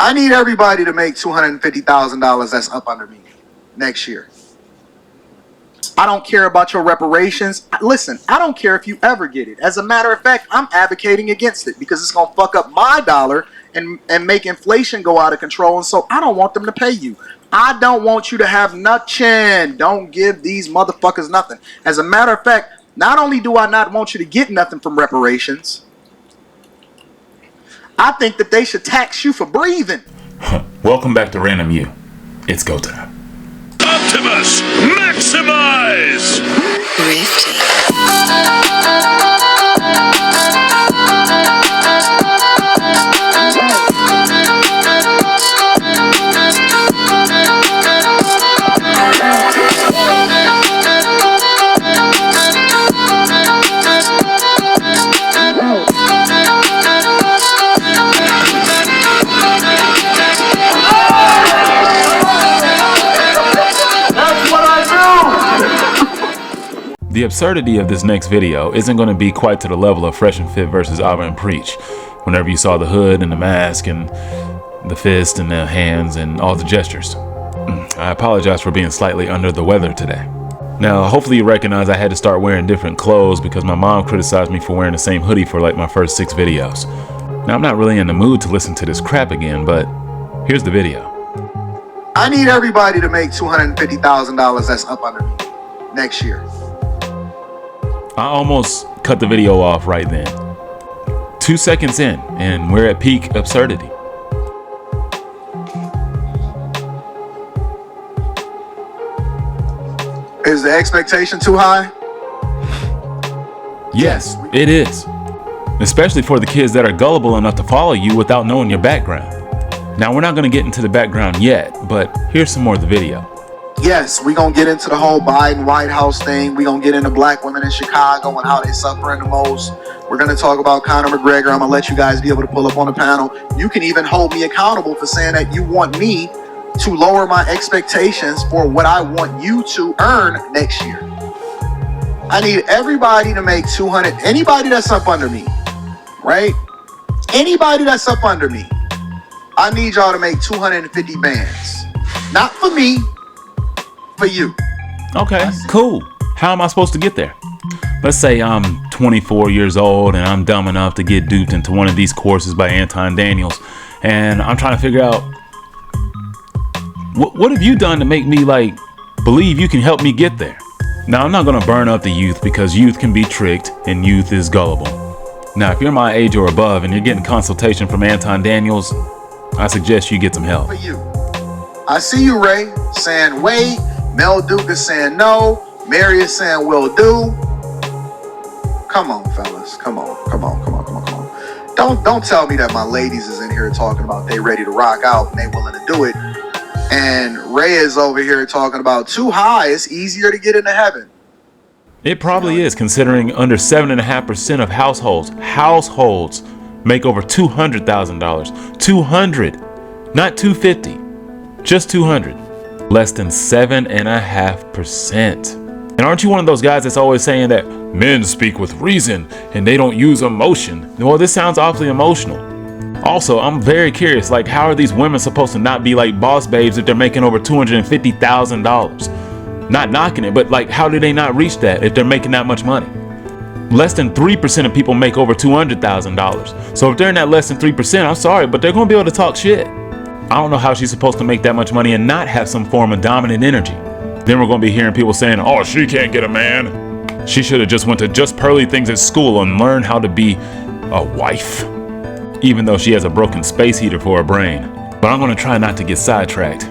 I need everybody to make $250,000 that's up under me next year. I don't care about your reparations. Listen, I don't care if you ever get it. As a matter of fact, I'm advocating against it because it's going to fuck up my dollar and make inflation go out of control. And so I don't want them to pay you. I don't want you to have nothing. Don't give these motherfuckers nothing. As a matter of fact, not only do I not want you to get nothing from reparations, I think that they should tax you for breathing. Welcome back to Ran-DomU. It's go time. Optimus, maximize! The absurdity of this next video isn't going to be quite to the level of Fresh and Fit versus Abba and Preach. Whenever you saw the hood and the mask and the fist and the hands and all the gestures. I apologize for being slightly under the weather today. Now, hopefully you recognize I had to start wearing different clothes because my mom criticized me for wearing the same hoodie for like my first 6 videos. Now, I'm not really in the mood to listen to this crap again, but here's the video. I need everybody to make $250,000 that's up under me next year. I almost cut the video off right then. 2 seconds in, and we're at peak absurdity. Is the expectation too high? Yes, it is. Especially for the kids that are gullible enough to follow you without knowing your background. Now, we're not going to get into the background yet, but here's some more of the video. Yes, we're going to get into the whole Biden White House thing. We're going to get into black women in Chicago and how they suffering the most. We're going to talk about Conor McGregor. I'm going to let you guys be able to pull up on the panel. You can even hold me accountable for saying that you want me to lower my expectations for what I want you to earn next year. I need everybody to make 200. Anybody that's up under me, right? Anybody that's up under me, I need y'all to make 250 bands. Not for me, for you. Okay, cool. How am I supposed to get there? Let's say I'm 24 years old and I'm dumb enough to get duped into one of these courses by Anton Daniels, and I'm trying to figure out what have you done to make me like believe you can help me get there? Now, I'm not gonna burn up the youth because youth can be tricked and youth is gullible. Now, if you're my age or above and you're getting consultation from Anton Daniels, I suggest you get some help. For you. I see you, Ray, saying wait. Mel Duke is saying no. Mary is saying will do. Come on, fellas. Come on. Don't tell me that my ladies is in here talking about they ready to rock out and they willing to do it. And Ray is over here talking about too high. It's easier to get into heaven. It probably is, considering under 7.5% of households make over $200,000. 200, not 250, just 200. Less than 7.5%. And aren't you one of those guys that's always saying that men speak with reason and they don't use emotion? Well, this sounds awfully emotional. Also, I'm very curious, like, how are these women supposed to not be like boss babes if they're making over $250,000? Not knocking it, but like, how do they not reach that if they're making that much money? Less than 3% of people make over $200,000. So if they're in that less than 3%, I'm sorry, but they're gonna be able to talk shit. I don't know how she's supposed to make that much money and not have some form of dominant energy. Then we're going to be hearing people saying, oh, she can't get a man. She should have just went to Just Pearly Things at school and learned how to be a wife. Even though she has a broken space heater for her brain. But I'm going to try not to get sidetracked.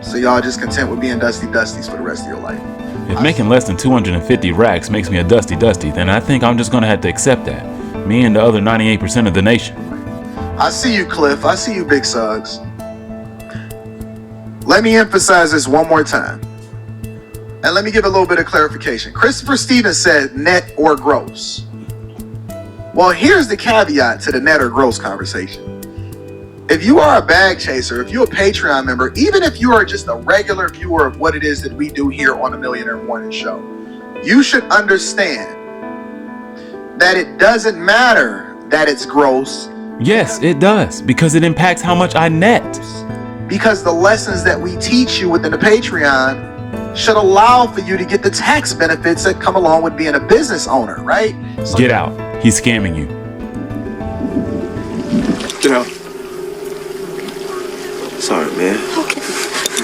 So y'all just content with being dusties for the rest of your life? If making less than 250 racks makes me a dusty, then I think I'm just going to have to accept that. Me and the other 98% of the nation. I see you, Cliff. I see you, Big Suggs. Let me emphasize this one more time. And let me give a little bit of clarification. Christopher Stevens said net or gross. Well, here's the caveat to the net or gross conversation. If you are a bag chaser, if you're a Patreon member, even if you are just a regular viewer of what it is that we do here on the Millionaire Morning Show, you should understand that it doesn't matter that it's gross Yes, it does, because it impacts how much I net. Because the lessons that we teach you within the Patreon should allow for you to get the tax benefits that come along with being a business owner, right? So Get out. He's scamming you. Get out. Sorry, man. Okay.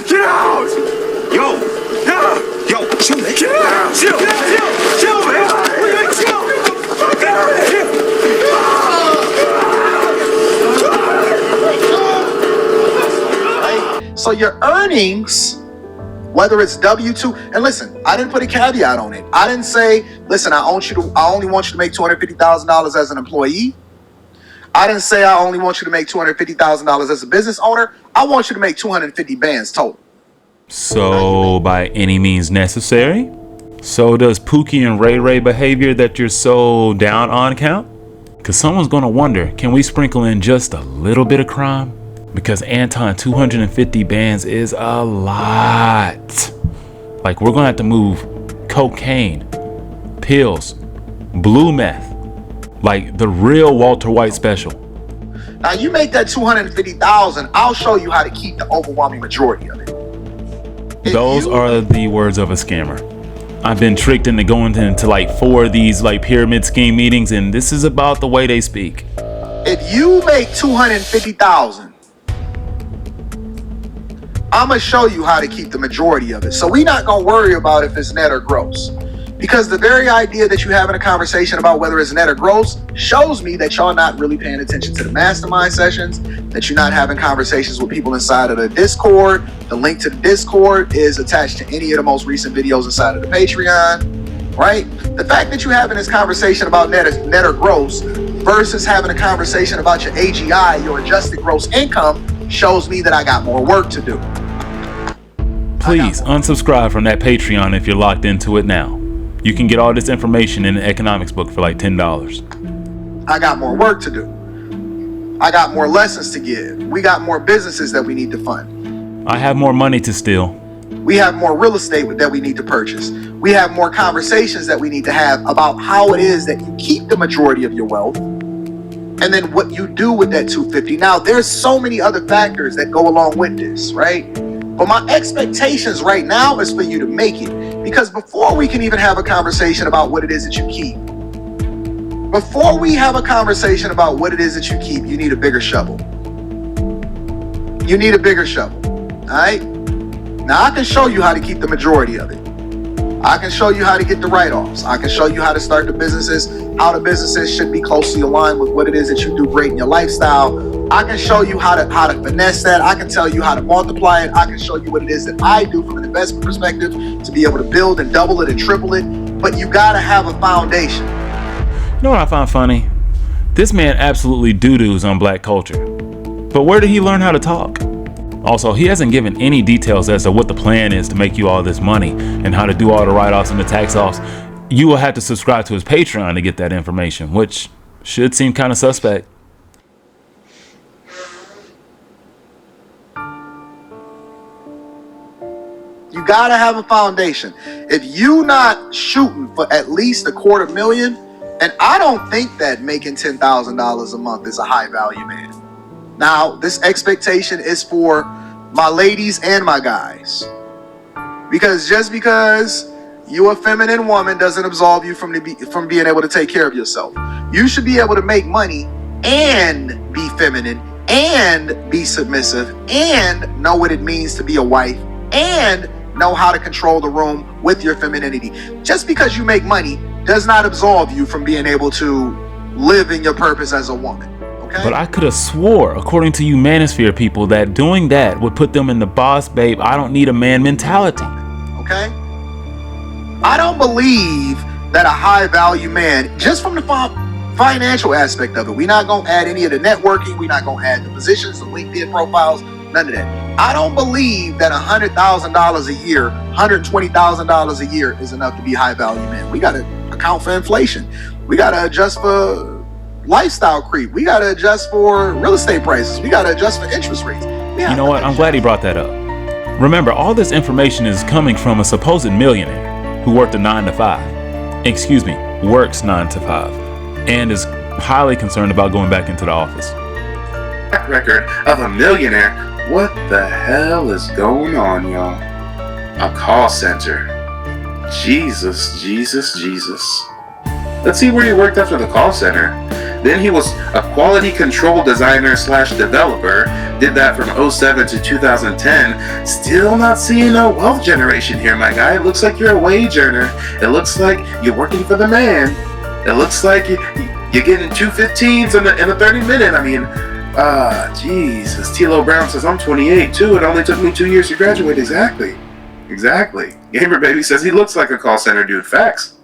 Get out! Yo! Yo! Chill, man. Get out! Chill, man. Chill. Get out of here. So your earnings, whether it's W-2, and listen, I didn't put a caveat on it. I didn't say, listen, I only want you to make $250,000 as an employee. I didn't say I only want you to make $250,000 as a business owner. I want you to make 250 bands total. So, by any means necessary? So does Pookie and Ray Ray behavior that you're so down on count? Because someone's going to wonder, can we sprinkle in just a little bit of crime? Because Anton, 250 bands is a lot. Like, we're going to have to move cocaine, pills, blue meth, like the real Walter White special. Now you make that 250,000, I'll show you how to keep the overwhelming majority of it. Those are the words of a scammer. I've been tricked into going into like 4 of these like pyramid scheme meetings, and this is about the way they speak. If you make 250,000, I'm gonna show you how to keep the majority of it. So we're not gonna worry about if it's net or gross. Because the very idea that you having a conversation about whether it's net or gross shows me that y'all not really paying attention to the mastermind sessions, that you're not having conversations with people inside of the Discord. The link to the Discord is attached to any of the most recent videos inside of the Patreon, right? The fact that you're having this conversation about net or gross versus having a conversation about your AGI, your adjusted gross income, shows me that I got more work to do. Please unsubscribe from that Patreon if you're locked into it now. You can get all this information in an economics book for like $10. I got more work to do. I got more lessons to give. We got more businesses that we need to fund. I have more money to steal. We have more real estate that we need to purchase. We have more conversations that we need to have about how it is that you keep the majority of your wealth and then what you do with that 250. Now, there's so many other factors that go along with this, right? But my expectations right now is for you to make it. Because before we can even have a conversation about what it is that you keep, before we have a conversation about what it is that you keep, you need a bigger shovel. You need a bigger shovel, all right? Now, I can show you how to keep the majority of it. I can show you how to get the write-offs. I can show you how to start the businesses, how the businesses should be closely aligned with what it is that you do great in your lifestyle. I can show you how to finesse that. I can tell you how to multiply it. I can show you what it is that I do from an investment perspective to be able to build and double it and triple it. But you gotta have a foundation. You know what I find funny? This man absolutely doo-doos on black culture. But where did he learn how to talk? Also, he hasn't given any details as to what the plan is to make you all this money and how to do all the write-offs and the tax-offs. You will have to subscribe to his Patreon to get that information, which should seem kind of suspect. You gotta have a foundation. If you not shooting for at least $250,000, and I don't think that making $10,000 a month is a high value man. Now, this expectation is for my ladies and my guys. Because just because you're a feminine woman doesn't absolve you from being able to take care of yourself. You should be able to make money and be feminine and be submissive and know what it means to be a wife and know how to control the room with your femininity. Just because you make money does not absolve you from being able to live in your purpose as a woman. Okay? But I could have swore, according to you manosphere people, that doing that would put them in the boss babe, I don't need a man mentality. Okay? I don't believe that a high value man, just from the financial aspect of it, we're not going to add any of the networking, we're not going to add the positions, the LinkedIn profiles, none of that. I don't believe that $100,000 a year, $120,000 a year is enough to be a high value man. We got to account for inflation. We got to adjust for lifestyle creep. We got to adjust for real estate prices. We got to adjust for interest rates. You know what? I'm glad he brought that up. Remember, all this information is coming from a supposed millionaire who worked a 9 to 5. Excuse me, works 9 to 5 and is highly concerned about going back into the office. track record of a millionaire. What the hell is going on, y'all? A call center. Jesus. Let's see where he worked after the call center. Then he was a quality control designer / developer. Did that from 2007 to 2010. Still not seeing no wealth generation here, my guy. It looks like you're a wage earner. It looks like you're working for the man. It looks like you're getting 215s in a 30-minute. I mean, Jesus. Tilo Brown says, I'm 28 too. It only took me 2 years to graduate. Exactly. Gamer Baby says he looks like a call center dude. Facts.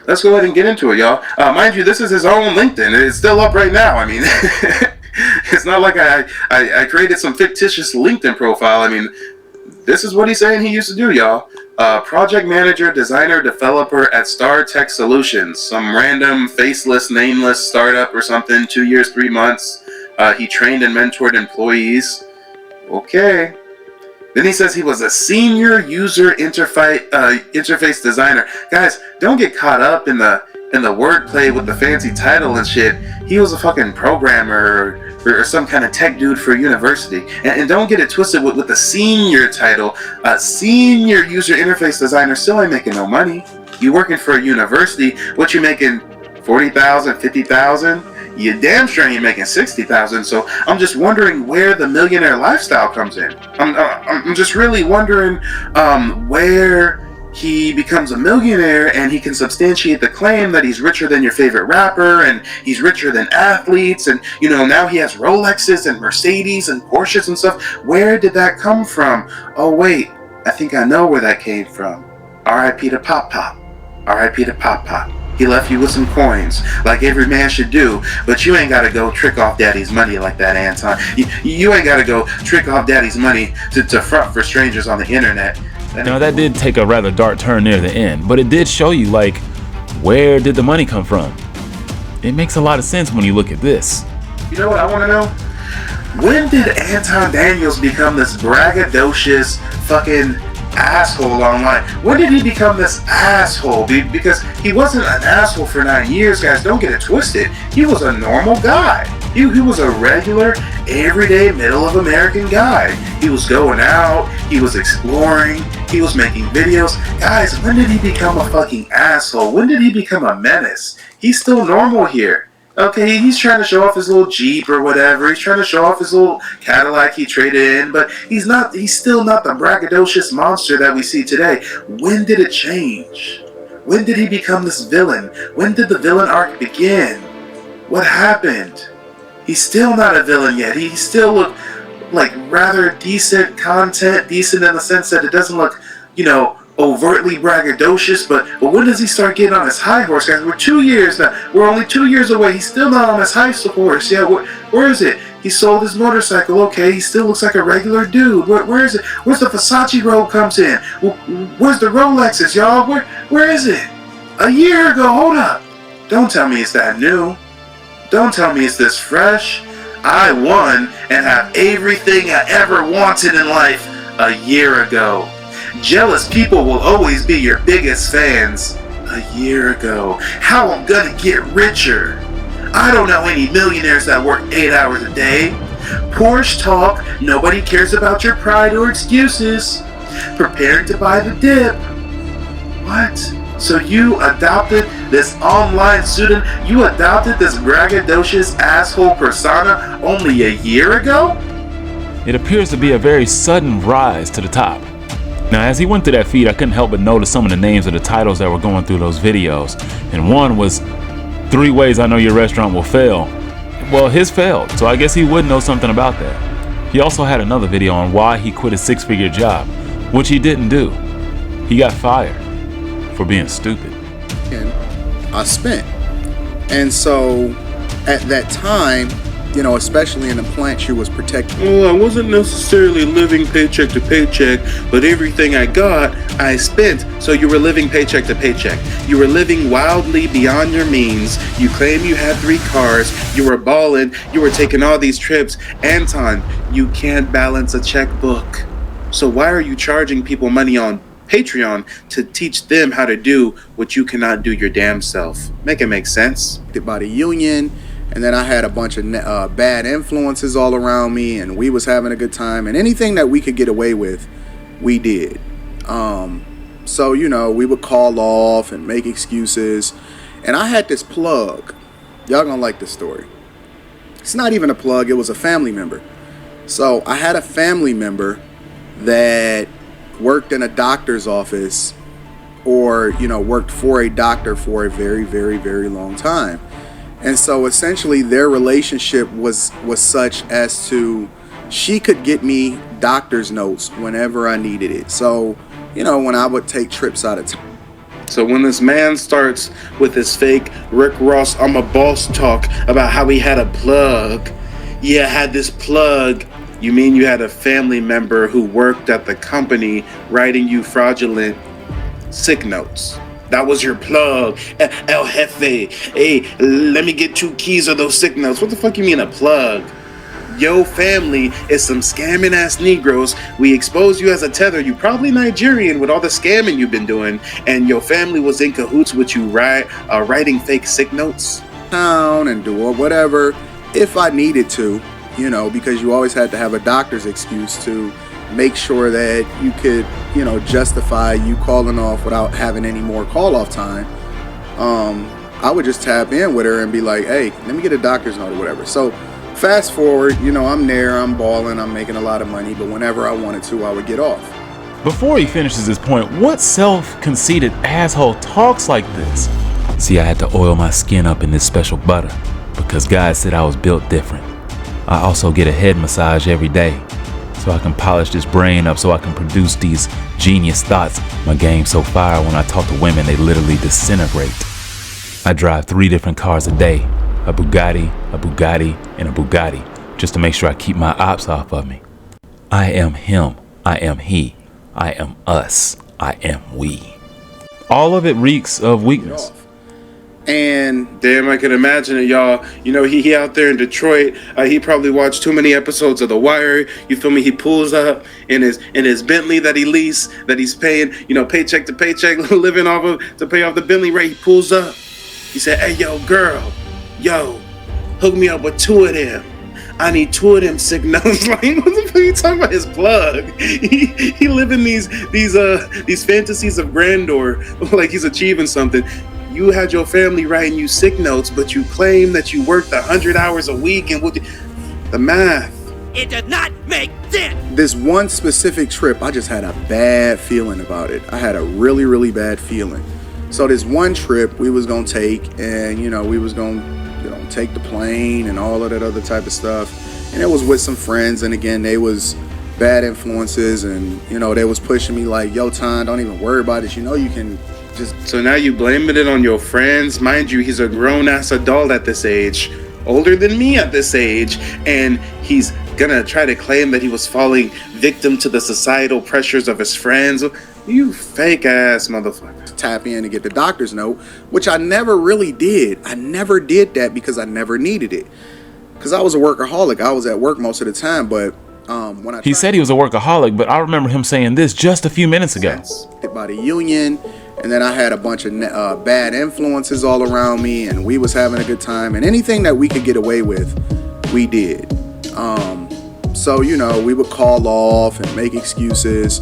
Let's go ahead and get into it, y'all. Mind you, this is his own LinkedIn. It's still up right now. I mean, it's not like I created some fictitious LinkedIn profile. I mean, this is what he's saying he used to do, y'all. Project manager, designer, developer at Star Tech Solutions. Some random, faceless, nameless startup or something. 2 years, 3 months. He trained and mentored employees. Okay. Then he says he was a senior user interface designer. Guys, don't get caught up in the wordplay with the fancy title and shit. He was a fucking programmer or some kind of tech dude for a university. And don't get it twisted with the senior title. Senior user interface designer still ain't making no money. You working for a university, what you making? 40,000, 50,000? You damn sure ain't making 60,000. So I'm just wondering where the millionaire lifestyle comes in. I'm just really wondering where he becomes a millionaire and he can substantiate the claim that he's richer than your favorite rapper and he's richer than athletes, and you know, now he has Rolexes and Mercedes and Porsches and stuff. Where did that come from? Oh wait, I think I know where that came from. R.I.P. to Pop Pop. R.I.P. to Pop Pop. He left you with some coins, like every man should do, but you ain't gotta go trick off daddy's money like that, Anton. You ain't gotta go trick off daddy's money to front for strangers on the internet. Now that did take a rather dark turn near the end, but it did show you, like, where did the money come from? It makes a lot of sense when you look at this. You know what I want to know? When did Anton Daniels become this braggadocious fucking asshole online? When did he become this asshole? Because he wasn't an asshole for 9 years, guys. Don't get it twisted. He was a normal guy. He was a regular, everyday, middle-of-American guy. He was going out. He was exploring. He was making videos. Guys, when did he become a fucking asshole? When did he become a menace? He's still normal here. Okay, he's trying to show off his little Jeep or whatever. He's trying to show off his little Cadillac he traded in, but he's still not the braggadocious monster that we see today. When did it change? When did he become this villain? When did the villain arc begin? What happened? He's still not a villain yet. He still looks like rather decent content, decent in the sense that it doesn't look, you know, overtly braggadocious, but when does he start getting on his high horse, guys? We're 2 years now. We're only 2 years away. He's still not on his high horse. Yeah, where is it? He sold his motorcycle. Okay, he still looks like a regular dude. Where is it? Where's the Versace robe comes in? Where's the Rolexes, y'all? Where is it? A year ago. Hold up. Don't tell me it's that new. Don't tell me it's this fresh. I won and have everything I ever wanted in life a year ago. Jealous people will always be your biggest fans. A year ago. How I'm gonna get richer. I don't know any millionaires that work 8 hours a day. Porsche talk. Nobody cares about your pride or excuses. Preparing to buy the dip. What? So you adopted this online student? You adopted this braggadocious asshole persona only a year ago? It appears to be a very sudden rise to the top. Now, as he went through that feed, I couldn't help but notice some of the names of the titles that were going through those videos. And one was 3 Ways I Know Your Restaurant Will Fail. Well, his failed, so I guess he would know something about that. He also had another video on why he quit his 6-figure job, which he didn't do. He got fired for being stupid. And I spent. And so at that time, you know, especially in the plant, she was protected. Well, I wasn't necessarily living paycheck to paycheck, but everything I got, I spent. So you were living paycheck to paycheck. You were living wildly beyond your means. You claim you had 3 cars. You were balling. You were taking all these trips. Anton, you can't balance a checkbook. So why are you charging people money on Patreon to teach them how to do what you cannot do your damn self? Make it make sense. By the union, And then I had a bunch of bad influences all around me, and we was having a good time. And anything that we could get away with, we did. So, you know, we would call off and make excuses. And I had this plug. Y'all gonna like this story. It's not even a plug. It was a family member. So I had a family member that worked in a doctor's office, or, you know, worked for a doctor for a very, very, very long time. And so essentially their relationship was such as to, she could get me doctor's notes whenever I needed it. So, you know, when I would take trips out of town. So when this man starts with his fake Rick Ross, I'm a boss talk about how he had a plug. Yeah, I had this plug. You mean you had a family member who worked at the company writing you fraudulent sick notes? That was your plug. El Jefe. Hey, let me get 2 keys of those sick notes. What the fuck you mean a plug? Yo family is some scamming ass Negroes. We exposed you as a tether. You probably Nigerian with all the scamming you've been doing. And your family was in cahoots with you writing fake sick notes. Town and do whatever if I needed to, you know, because you always had to have a doctor's excuse to make sure that you could, you know, justify you calling off without having any more call off time. I would just tap in with her and be like, hey, let me get a doctor's note or whatever. So fast forward, you know, I'm there, I'm balling, I'm making a lot of money, but whenever I wanted to, I would get off. Before he finishes his point, what self-conceited asshole talks like this? See, I had to oil my skin up in this special butter because guys said I was built different. I also get a head massage every day so I can polish this brain up so I can produce these genius thoughts. My game's so fire when I talk to women, they literally disintegrate. I drive 3 different cars a day, a Bugatti, and a Bugatti, just to make sure I keep my ops off of me. I am him, I am he, I am us, I am we. All of it reeks of weakness. And damn, I can imagine it, y'all. You know, he out there in Detroit. He probably watched too many episodes of The Wire. You feel me? He pulls up in his Bentley that he leased, that he's paying, you know, paycheck to paycheck, living off of to pay off the Bentley rate. He pulls up. He said, "Hey, yo, girl, yo, hook me up with 2 of them. I need 2 of them sick notes." Like, what the fuck are you talking about? His plug. He living these fantasies of grandeur, like he's achieving something. You had your family writing you sick notes, but you claim that you worked 100 hours a week, and the math. It does not make sense. This one specific trip, I just had a bad feeling about it. I had a really, really bad feeling. So this one trip we was gonna take, and you know, we was gonna, you know, take the plane and all of that other type of stuff. And it was with some friends, and again, they was bad influences, and you know, they was pushing me like, yo, Ton, don't even worry about it. You know, you can just. So now you blaming it on your friends? Mind you, he's a grown-ass adult at this age, older than me at this age, and he's gonna try to claim that he was falling victim to the societal pressures of his friends. You fake-ass motherfucker. Tap in to get the doctor's note, which I never really did. I never did that because I never needed it. Because I was a workaholic. I was at work most of the time, but when he said he was a workaholic, but I remember him saying this just a few minutes ago. By the union, and then I had a bunch of bad influences all around me, and we was having a good time, and anything that we could get away with, we did. So, you know, we would call off and make excuses,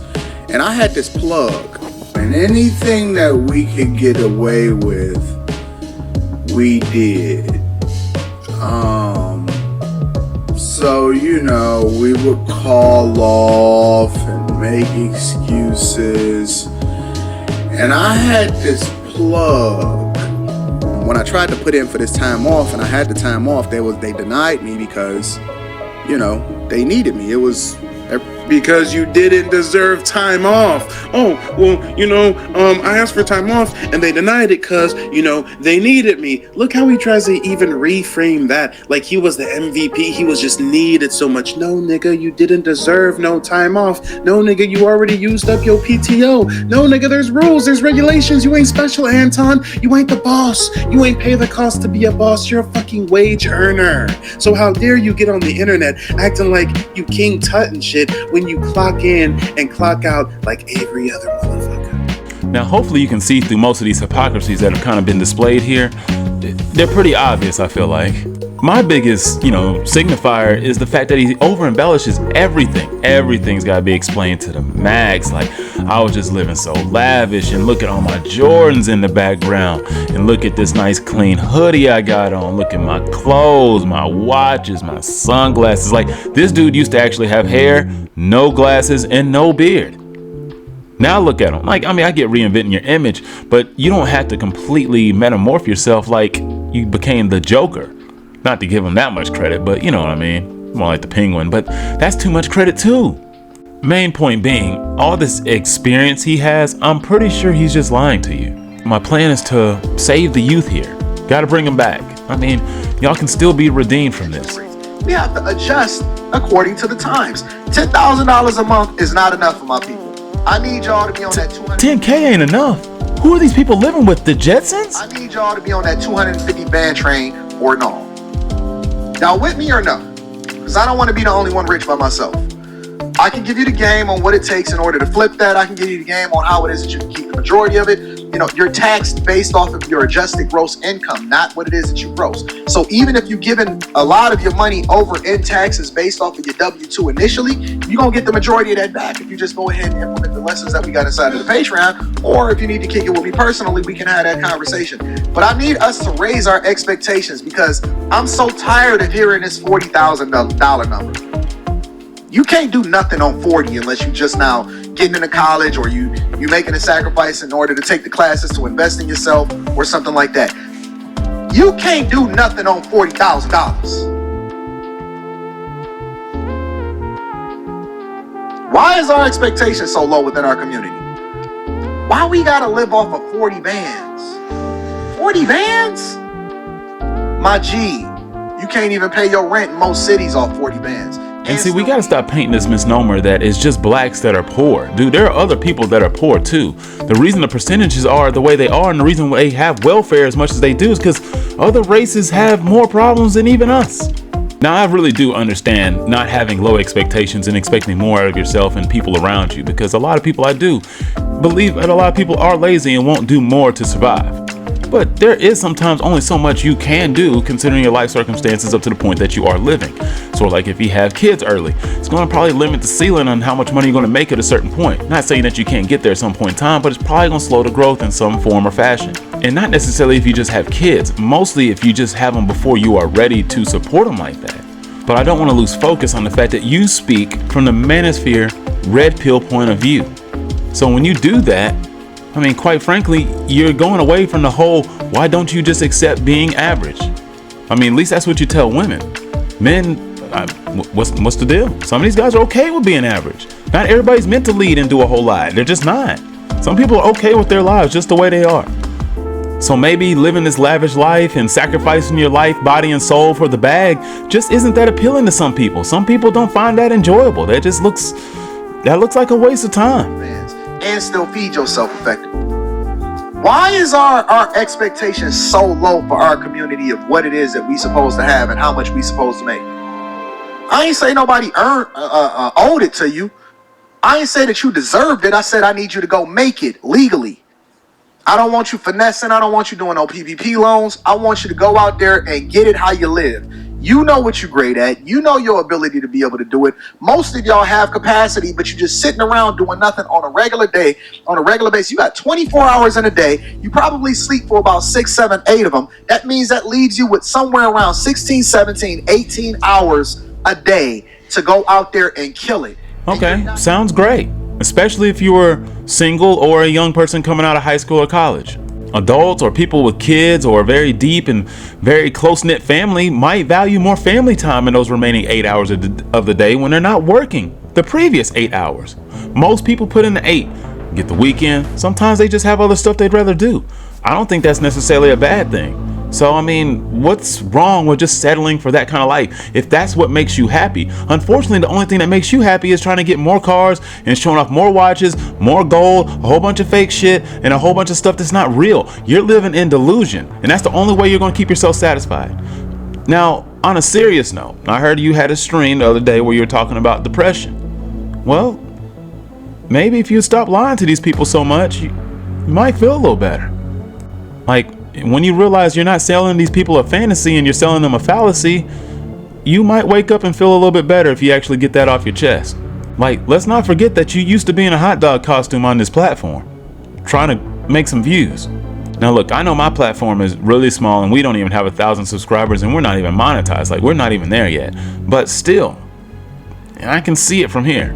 and I had this plug, and anything that we could get away with, we did. So, you know, we would call off and make excuses. And I had this plug. When I tried to put in for this time off, and I had the time off, they denied me because, you know, they needed me. It was because you didn't deserve time off. Oh, well, you know, I asked for time off and they denied it because, you know, they needed me. Look how he tries to even reframe that. Like he was the MVP. He was just needed so much. No, nigga, you didn't deserve no time off. No, nigga, you already used up your PTO. No, nigga, there's rules, there's regulations. You ain't special, Anton. You ain't the boss. You ain't pay the cost to be a boss. You're a fucking wage earner. So how dare you get on the internet acting like you King Tut and shit when you clock in and clock out like every other motherfucker. Now, hopefully you can see through most of these hypocrisies that have kind of been displayed here. They're pretty obvious, I feel like. My biggest, signifier is the fact that he over embellishes everything. Everything's got to be explained to the max. Like, I was just living so lavish, and look at all my Jordans in the background, and look at this nice clean hoodie I got on. Look at my clothes, my watches, my sunglasses. Like, this dude used to actually have hair, no glasses, and no beard. Now look at him. Like, I get reinventing your image, but you don't have to completely metamorph yourself like you became the Joker. Not to give him that much credit, but you know what I mean. More like the Penguin, but that's too much credit too. Main point being, all this experience he has, I'm pretty sure he's just lying to you. My plan is to save the youth here. Gotta bring them back. Y'all can still be redeemed from this. We have to adjust according to the times. $10,000 a month is not enough for my people. I need y'all to be on that 200. 10K ain't enough. Who are these people living with? The Jetsons? I need y'all to be on that 250 band train or no. Y'all with me or no? Because I don't want to be the only one rich by myself. I can give you the game on what it takes in order to flip that. I can give you the game on how it is that you can keep the majority of it. You're taxed based off of your adjusted gross income, not what it is that you gross. So even if you're giving a lot of your money over in taxes based off of your W-2 initially, you're going to get the majority of that back if you just go ahead and implement the lessons that we got inside of the Patreon. Or if you need to kick it with me personally, we can have that conversation. But I need us to raise our expectations because I'm so tired of hearing this $40,000 number. You can't do nothing on 40 unless you just now getting into college or you making a sacrifice in order to take the classes to invest in yourself or something like that. You can't do nothing on $40,000. Why is our expectation so low within our community? Why we gotta live off of 40 bands? 40 bands? My G, you can't even pay your rent in most cities off 40 bands. And see, we gotta stop painting this misnomer that it's just blacks that are poor. Dude, there are other people that are poor too. The reason the percentages are the way they are and the reason they have welfare as much as they do is because other races have more problems than even us. Now, I really do understand not having low expectations and expecting more out of yourself and people around you, because a lot of people, I do believe that a lot of people are lazy and won't do more to survive. But there is sometimes only so much you can do considering your life circumstances up to the point that you are living. So like if you have kids early, it's going to probably limit the ceiling on how much money you're going to make at a certain point. Not saying that you can't get there at some point in time, but it's probably going to slow the growth in some form or fashion. And not necessarily if you just have kids, mostly if you just have them before you are ready to support them like that. But I don't want to lose focus on the fact that you speak from the manosphere red pill point of view. So when you do that, quite frankly, you're going away from the whole, why don't you just accept being average? At least that's what you tell women. Men, what's the deal? Some of these guys are okay with being average. Not everybody's meant to lead and do a whole lot. They're just not. Some people are okay with their lives just the way they are. So maybe living this lavish life and sacrificing your life, body, and soul for the bag just isn't that appealing to some people. Some people don't find that enjoyable. That looks like a waste of time. And still feed yourself effectively. Why is our expectations so low for our community of what it is that we supposed to have and how much we supposed to make? I ain't say nobody owed it to you. I ain't say that you deserved it. I said I need you to go make it legally. I don't want you finessing. I don't want you doing no PPP loans. I want you to go out there and get it how you live. You know what you're great at. You know your ability to be able to do it. Most of y'all have capacity, but you're just sitting around doing nothing on a regular day, on a regular basis. You got 24 hours in a day. You probably sleep for about 6, 7, 8 of them. That means that leaves you with somewhere around 16, 17, 18 hours a day to go out there and kill it. Okay, sounds great. Especially if you were single or a young person coming out of high school or college. Adults or people with kids or a very deep and very close-knit family might value more family time in those remaining 8 hours of the day when they're not working the previous 8 hours. Most people put in the 8, get the weekend. Sometimes they just have other stuff they'd rather do. I don't think that's necessarily a bad thing. So, what's wrong with just settling for that kind of life if that's what makes you happy? Unfortunately, the only thing that makes you happy is trying to get more cars and showing off more watches, more gold, a whole bunch of fake shit, and a whole bunch of stuff that's not real. You're living in delusion, and that's the only way you're going to keep yourself satisfied. Now, on a serious note, I heard you had a stream the other day where you were talking about depression. Well, maybe if you stop lying to these people so much, you might feel a little better. Like, when you realize you're not selling these people a fantasy and you're selling them a fallacy, you might wake up and feel a little bit better if you actually get that off your chest. Like, let's not forget that you used to be in a hot dog costume on this platform, trying to make some views. Now look, I know my platform is really small and we don't even have 1,000 subscribers and we're not even monetized. Like, we're not even there yet. But still, and I can see it from here.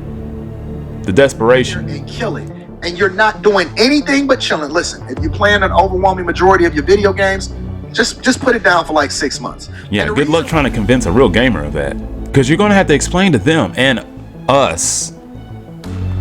The desperation. And kill it. And you're not doing anything but chilling. Listen, if you're playing an overwhelming majority of your video games, just put it down for like 6 months. Yeah, good luck trying to convince a real gamer of that. Because you're going to have to explain to them and us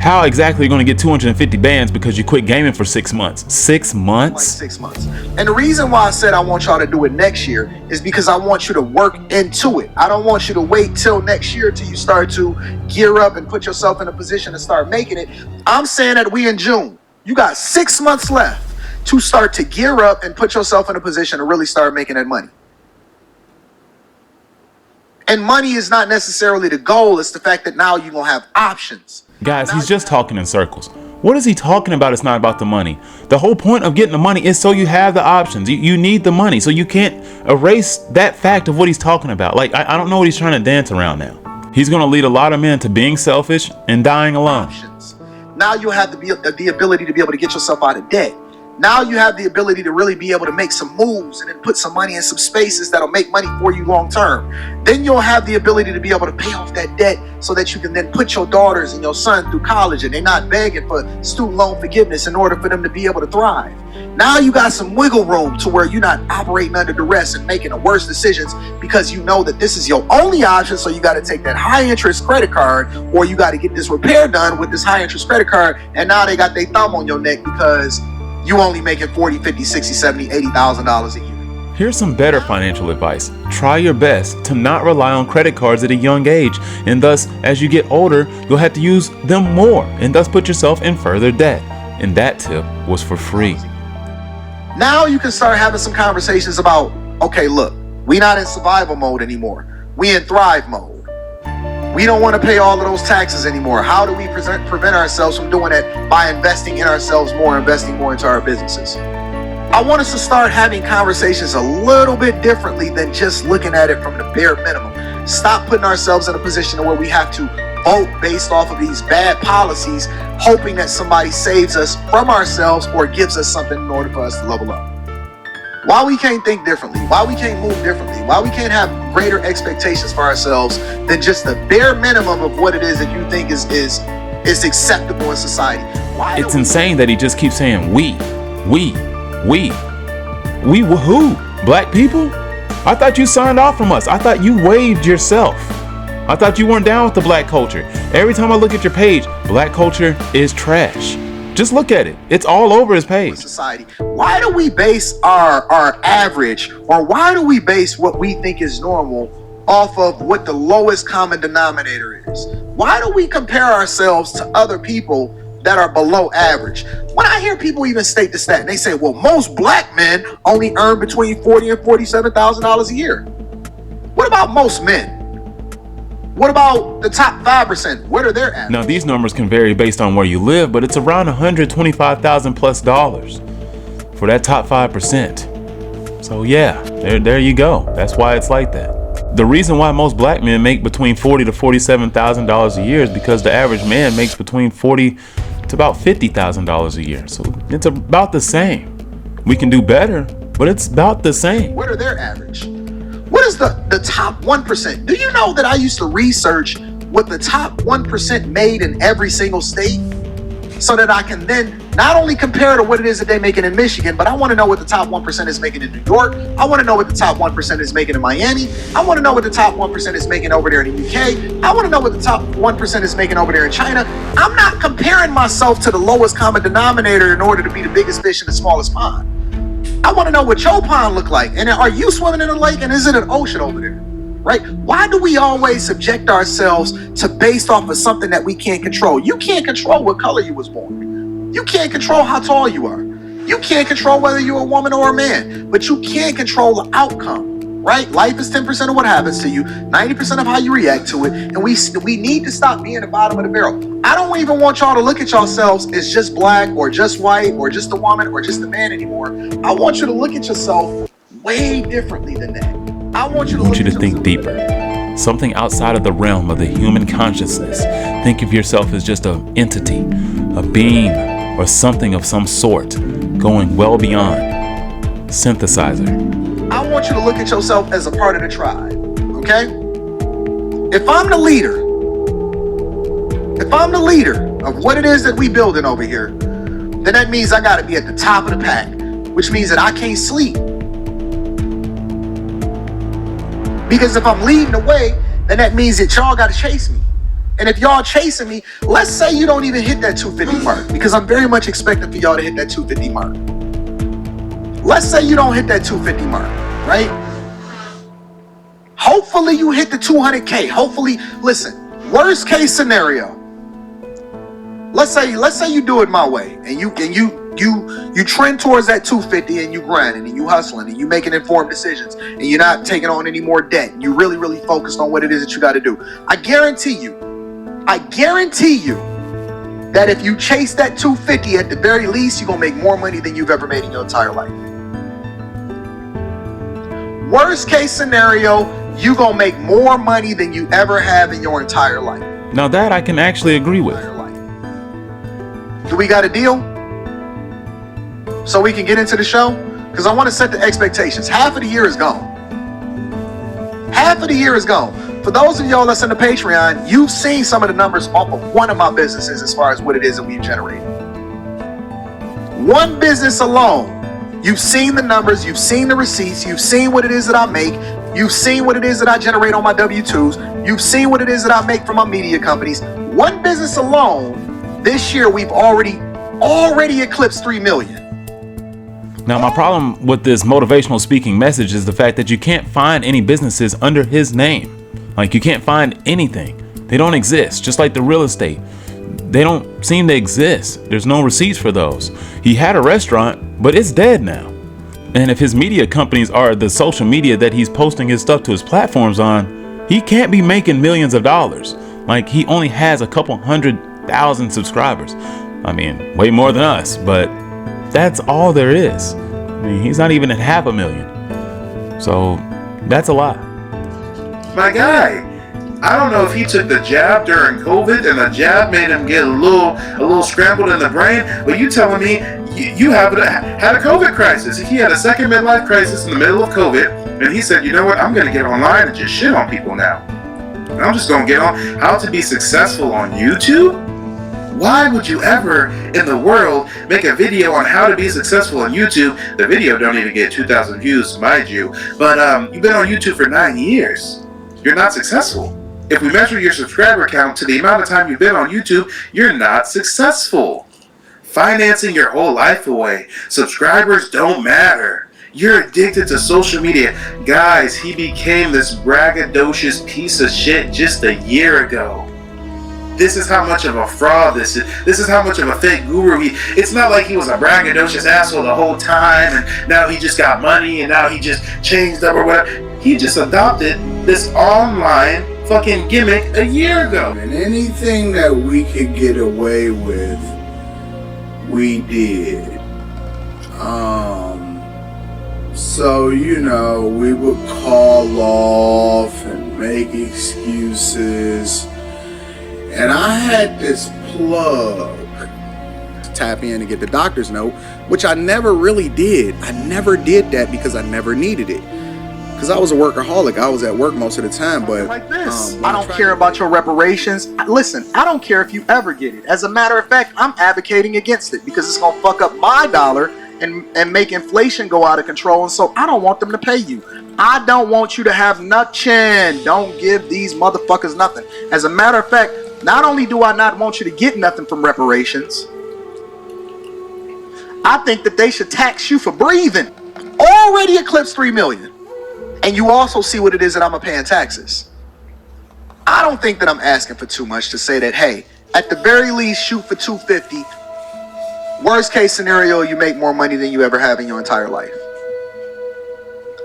how exactly you're going to get 250 bands because you quit gaming for 6 months. 6 months? Like 6 months. And the reason why I said I want y'all to do it next year is because I want you to work into it. I don't want you to wait till next year till you start to gear up and put yourself in a position to start making it. I'm saying that we in June. You got 6 months left to start to gear up and put yourself in a position to really start making that money. And money is not necessarily the goal. It's the fact that now you're going to have options. Guys, he's just talking in circles. What is he talking about? It's not about the money. The whole point of getting the money is so you have the options. You need the money, so you can't erase that fact of what he's talking about. Like, I don't know what he's trying to dance around now. He's going to lead a lot of men to being selfish and dying alone. Options. Now you have the ability to be able to get yourself out of debt. Now you have the ability to really be able to make some moves and then put some money in some spaces that'll make money for you long term. Then you'll have the ability to be able to pay off that debt so that you can then put your daughters and your son through college and they're not begging for student loan forgiveness in order for them to be able to thrive. Now you got some wiggle room to where you're not operating under duress and making the worst decisions because you know that this is your only option. So you got to take that high interest credit card or you got to get this repair done with this high interest credit card. And now they got their thumb on your neck because you only making $40, $50, $60, $70, $80,000 a year. Here's some better financial advice. Try your best to not rely on credit cards at a young age, and thus, as you get older, you'll have to use them more, and thus put yourself in further debt. And that tip was for free. Now you can start having some conversations about, okay, look, we not in survival mode anymore. We in thrive mode. We don't want to pay all of those taxes anymore. How do we prevent ourselves from doing that? By investing in ourselves more, investing more into our businesses. I want us to start having conversations a little bit differently than just looking at it from the bare minimum. Stop putting ourselves in a position where we have to vote based off of these bad policies, hoping that somebody saves us from ourselves or gives us something in order for us to level up. Why we can't think differently, why we can't move differently, why we can't have greater expectations for ourselves than just the bare minimum of what it is that you think is acceptable in society. It's insane that he just keeps saying we who? Black people? I thought you signed off from us. I thought you waived yourself. I thought you weren't down with the black culture. Every time I look at your page, black culture is trash. Just look at it. It's all over his page. Society. Why do we base our average, or why do we base what we think is normal off of what the lowest common denominator is? Why do we compare ourselves to other people that are below average? When I hear people even state the stat, and they say, well, most black men only earn between $40,000 and $47,000 a year. What about most men? What about the top 5%? What are their averages? Now, these numbers can vary based on where you live, but it's around $125,000 plus for that top 5%. So yeah, there you go. That's why it's like that. The reason why most black men make between $40,000 to $47,000 a year is because the average man makes between $40,000 to about $50,000 a year. So it's about the same. We can do better, but it's about the same. What are their average? What is the top 1%? Do you know that I used to research what the top 1% made in every single state so that I can then not only compare to what it is that they're making in Michigan, but I want to know what the top 1% is making in New York. I want to know what the top 1% is making in Miami. I want to know what the top 1% is making over there in the UK. I want to know what the top 1% is making over there in China. I'm not comparing myself to the lowest common denominator in order to be the biggest fish in the smallest pond. I want to know what your pond look like. And are you swimming in a lake, and is it an ocean over there? Right? Why do we always subject ourselves to based off of something that we can't control? You can't control what color you was born. You can't control how tall you are. You can't control whether you're a woman or a man, but you can control the outcome. right? Life is 10% of what happens to you, 90% of how you react to it, and we need to stop being the bottom of the barrel. I don't even want y'all to look at yourselves as just black or just white or just a woman or just a man anymore. I want you to look at yourself way differently than that. I want you to think deeper. Something outside of the realm of the human consciousness. Think of yourself as just an entity, a being, or something of some sort, going well beyond. Synthesizer. I want you to look at yourself as a part of the tribe, okay? If I'm the leader of what it is that we building over here, then that means I gotta be at the top of the pack, which means that I can't sleep. Because if I'm leading the way, then that means that y'all gotta chase me. And if y'all chasing me, let's say you don't even hit that 250 mark, because I'm very much expecting for y'all to hit that 250 mark. Let's say you don't hit that 250 mark, right? Hopefully you hit the 200K. Hopefully, listen, worst case scenario. Let's say you do it my way and you trend towards that 250 and you grinding and you hustling and you making informed decisions and you're not taking on any more debt. You really focused on what it is that you got to do. I guarantee you that if you chase that 250, at the very least, you're going to make more money than you've ever made in your entire life. Worst case scenario, you're going to make more money than you ever have in your entire life. Now that I can actually agree with. Do we got a deal? So we can get into the show? Because I want to set the expectations. Half of the year is gone. Half of the year is gone. For those of y'all that's in the Patreon, you've seen some of the numbers off of one of my businesses as far as what it is that we've generated. One business alone, you've seen the numbers, you've seen the receipts, you've seen what it is that I make, you've seen what it is that I generate on my W-2s, you've seen what it is that I make from my media companies. One business alone, this year we've already eclipsed 3 million. Now, my problem with this motivational speaking message is the fact that you can't find any businesses under his name. Like, you can't find anything. They don't exist, just like the real estate. They don't seem to exist. There's no receipts for those. He had a restaurant, but it's dead now. And if his media companies are the social media that he's posting his stuff to his platforms on, he can't be making millions of dollars. Like, he only has a couple 100,000 subscribers. I mean, way more than us, but that's all there is. I mean, he's not even at 500,000. So that's a lot. My guy, I don't know if he took the jab during COVID and the jab made him get a little scrambled in the brain, but you telling me you had a COVID crisis. He had a second midlife crisis in the middle of COVID, and he said, you know what, I'm going to get online and just shit on people now. And I'm just going to get on how to be successful on YouTube? Why would you ever in the world make a video on how to be successful on YouTube? The video don't even get 2,000 views, mind you, but you've been on YouTube for 9 years. You're not successful. If we measure your subscriber count to the amount of time you've been on YouTube, you're not successful. Financing your whole life away. Subscribers don't matter. You're addicted to social media. Guys, he became this braggadocious piece of shit just a year ago. This is how much of a fraud this is. This is how much of a fake guru it's not like he was a braggadocious asshole the whole time and now he just got money and now he just changed up or whatever. He just adopted this online fucking gimmick a year ago. And anything that we could get away with, we did. So, you know, we would call off and make excuses. And I had this plug to tap in and get the doctor's note, which I never really did. I never did that because I never needed it. Because I was a workaholic. I was at work most of the time. But like this, I don't care about your reparations. Listen, I don't care if you ever get it. As a matter of fact, I'm advocating against it because it's gonna fuck up my dollar and make inflation go out of control. And so I don't want them to pay you. I don't want you to have nothing. Don't give these motherfuckers nothing. As a matter of fact, not only do I not want you to get nothing from reparations, I think that they should tax you for breathing. Already eclipsed 3 million. And you also see what it is that I'm paying taxes. I don't think that I'm asking for too much to say that, hey, at the very least, shoot for 250. Worst case scenario, you make more money than you ever have in your entire life.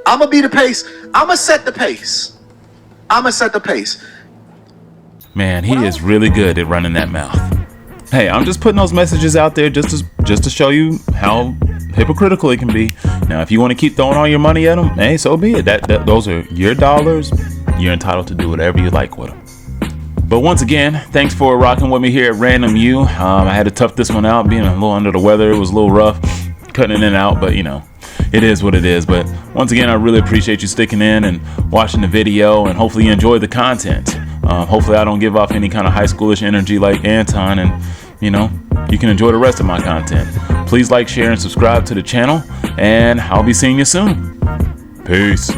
I'm gonna be the pace. I'm gonna set the pace. I'm gonna set the pace. Man, he is really good at running that mouth. Hey, I'm just putting those messages out there just to show you how hypocritical it can be. Now, if you want to keep throwing all your money at them, hey, so be it. Those are your dollars. You're entitled to do whatever you like with them. But once again, thanks for rocking with me here at Ran-DomU. I had to tough this one out, being a little under the weather. It was a little rough, cutting in and out, but you know, it is what it is. But once again, I really appreciate you sticking in and watching the video, and hopefully you enjoyed the content. Hopefully I don't give off any kind of high schoolish energy like Anton, and you know, you can enjoy the rest of my content. Please like, share, and subscribe to the channel, and I'll be seeing you soon. Peace.